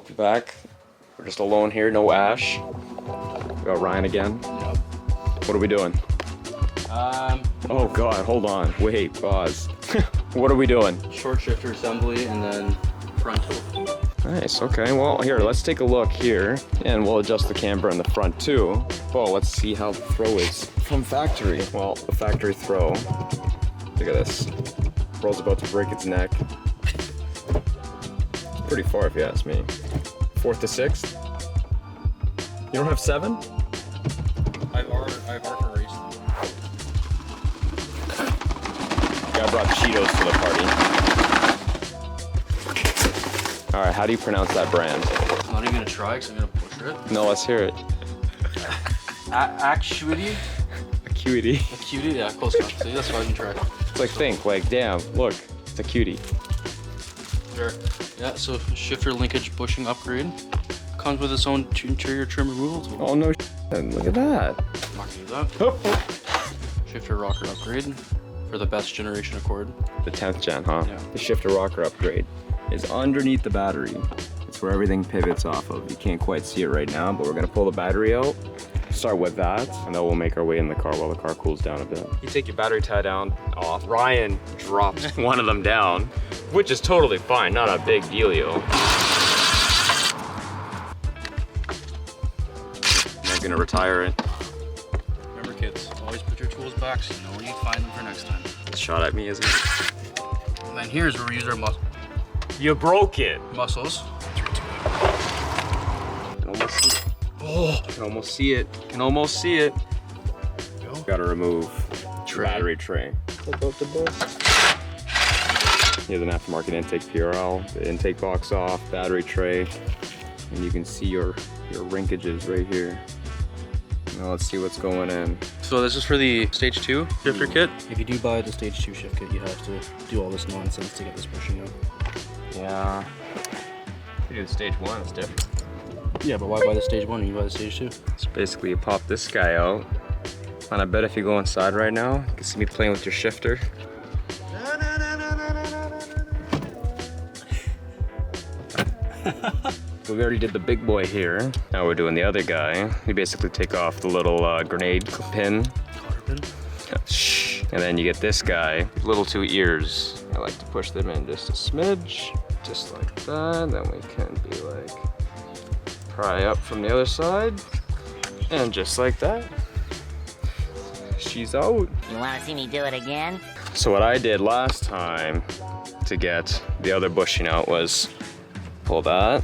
welcome back. We're just alone here, no Ash. We got Ryan again. Yep. What are we doing? Oh god, hold on. Wait, pause. What are we doing? Short shifter assembly and then frontal. Nice, okay. Well, here, let's take a look here. And we'll adjust the camber in the front too. Well, let's see how the throw is from factory. Well, the factory throw. Look at this. Bro's about to break its neck. It's pretty far if you ask me. 4th to 6th? You don't have 7? I've already raced them. Guy brought Cheetos to the party. Alright, how do you pronounce that brand? I'm not even gonna try because I'm gonna butcher it. No, let's hear it. ACUITY? ACUITY. ACUITY? Yeah, close enough. See, that's why I can try. It's like think, like damn, look, it's a cutie. There. Yeah, so shifter linkage bushing upgrade. Comes with its own interior trim removal tool. Oh no, look at that. I'm not gonna do that. Oh. Shifter rocker upgrade for the best generation Accord. The 10th gen, huh? Yeah. The shifter rocker upgrade is underneath the battery. It's where everything pivots off of. You can't quite see it right now, but we're gonna pull the battery out. Start with that, and then we'll make our way in the car while the car cools down a bit. You take your battery tie down off. Ryan dropped one of them down, which is totally fine, not a big dealio. I'm gonna retire it. Remember kids, always put your tools back so you know where you find them for next time. It's shot at me, isn't it? And then here's where we use our You broke it. muscles. Can almost see it. Oh, can almost see it. Can almost see it. Go. Gotta remove Tray. battery tray. About the box. Here's an aftermarket intake PRL, the intake box off, battery tray, and you can see your rinkages right here. Now let's see what's going in. So this is for the stage 2 shifter kit. If you do buy the stage 2 shift kit, you have to do all this nonsense to get this bushing out. Yeah. If you do the stage 1, it's different. Yeah, but why buy the stage 1 and you buy the stage 2? So basically you pop this guy out, and I bet if you go inside right now, you can see me playing with your shifter. We already did the big boy here. Now we're doing the other guy. You basically take off the little grenade pin. Cotter pin. Shh. And then you get this guy, little 2 ears. I like to push them in just a smidge, just like that. Then we can be like, pry up from the other side, and just like that. She's out. You want to see me do it again? So what I did last time to get the other bushing out was pull that.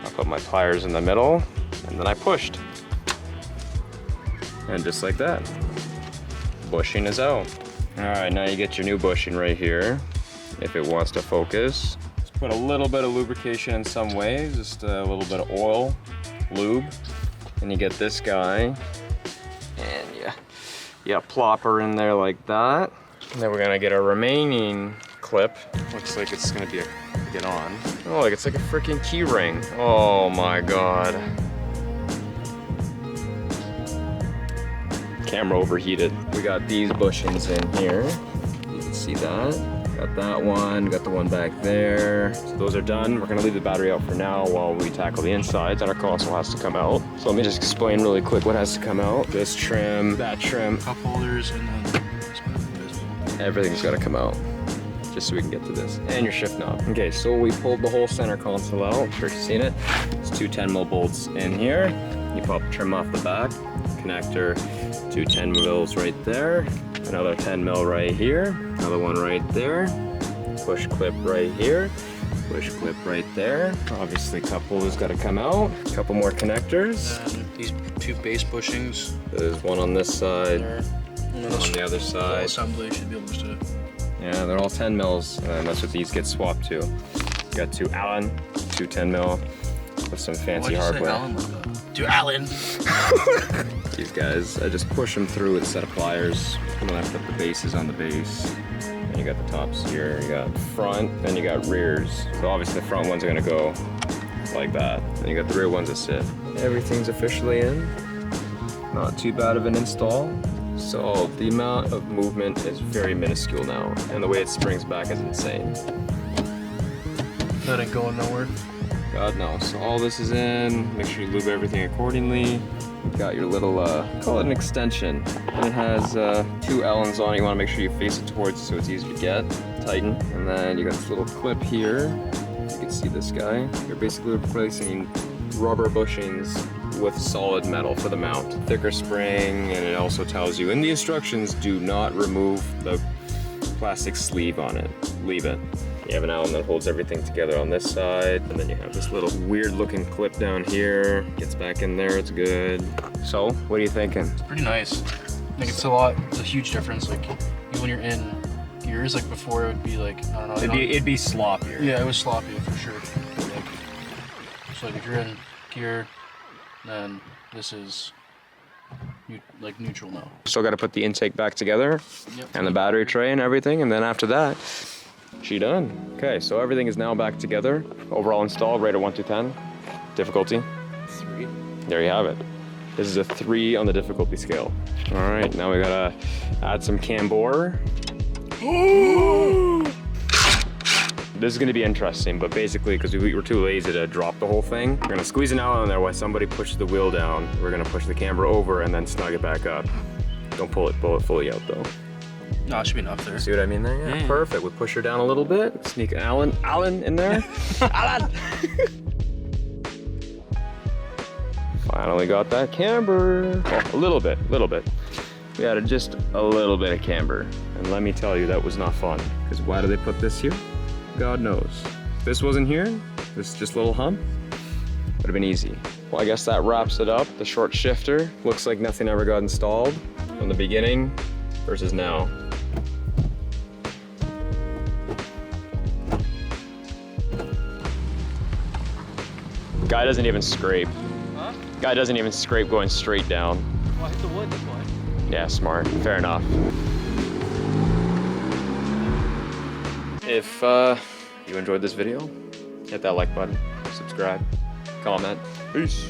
I put my pliers in the middle, and then I pushed. And just like that, bushing is out. All right, now you get your new bushing right here. If it wants to focus, just put a little bit of lubrication in some ways, just a little bit of oil, lube. And you get this guy, and you plop her in there like that. And then we're gonna get our remaining clip. Looks like it's gonna be a get on. Oh, like it's like a freaking key ring. Oh my god. Camera overheated. We got these bushings in here. You can see that. Got that one, got the one back there. So those are done. We're gonna leave the battery out for now while we tackle the insides, and our console has to come out. So let me just explain really quick what has to come out. This trim, that trim. Cup holders and then Everything's gotta come out, just so we can get to this. And your shift knob. Okay, so we pulled the whole center console out. I'm sure you've seen it. It's 2 10mm bolts in here. You pop the trim off the back. Connector, 2 10mm right there. Another 10mm right here. Another one right there. Push clip right here. Push clip right there. Obviously, cup holders gotta come out. A couple more connectors. and these 2 base bushings. There's one on this side, There. And one on the other the side. assembly should be able to. Yeah, they're all 10mm, and that's what these get swapped to. You got 2 Allen, 2 10mm with some fancy hardware. To Allen. These guys, I just push them through with a set of pliers. I'm gonna have to put the bases on the base. And you got the tops here, you got front, then you got rears. So obviously the front ones are gonna go like that. Then you got the rear ones that sit. Everything's officially in. Not too bad of an install. So the amount of movement is very minuscule now, and the way it springs back is insane. That ain't going nowhere. God knows. So all this is in. Make sure you lube everything accordingly. You've got your little, call it an extension. And it has 2 Allens on it. You want to make sure you face it towards it so it's easy to get. Tighten. And then you got this little clip here. You can see this guy. You're basically replacing rubber bushings with solid metal for the mount. Thicker spring, and it also tells you in the instructions, do not remove the plastic sleeve on it. Leave it. You have an Allen that holds everything together on this side, and then you have this little weird looking clip down here. Gets back in there, it's good. So, what are you thinking? It's pretty nice. Like it's a huge difference. Like even when you're in gears, like before it would be like, I don't know. It'd be sloppier. Yeah, it was sloppy for sure. Like, so like if you're in gear, then this is like neutral now. Still gotta put the intake back together, Yep. and the battery tray and everything, and then after that, she done. Okay, so everything is now back together. Overall installed, rate of 1 to 10. Difficulty? 3. There you have it. This is a 3 on the difficulty scale. All right, now we gotta add some camber. This is gonna be interesting, but basically, because we were too lazy to drop the whole thing, we're gonna squeeze an Allen on there while somebody pushes the wheel down. We're gonna push the camber over and then snug it back up. Don't pull it fully out though. No, it should be enough there. See what I mean there? Yeah, perfect. We push her down a little bit. Sneak an Allen in there. Allen! Finally got that camber. Oh, a little bit. We added just a little bit of camber. And let me tell you, that was not fun. Because why do they put this here? God knows. If this wasn't here, this just little hump, would have been easy. Well, I guess that wraps it up. The short shifter. Looks like nothing ever got installed from the beginning versus now. Guy doesn't even scrape. Huh? Guy doesn't even scrape going straight down. Well, I hit the wood, that's why. Yeah, smart. Fair enough. If you enjoyed this video, hit that like button, subscribe, comment. Peace.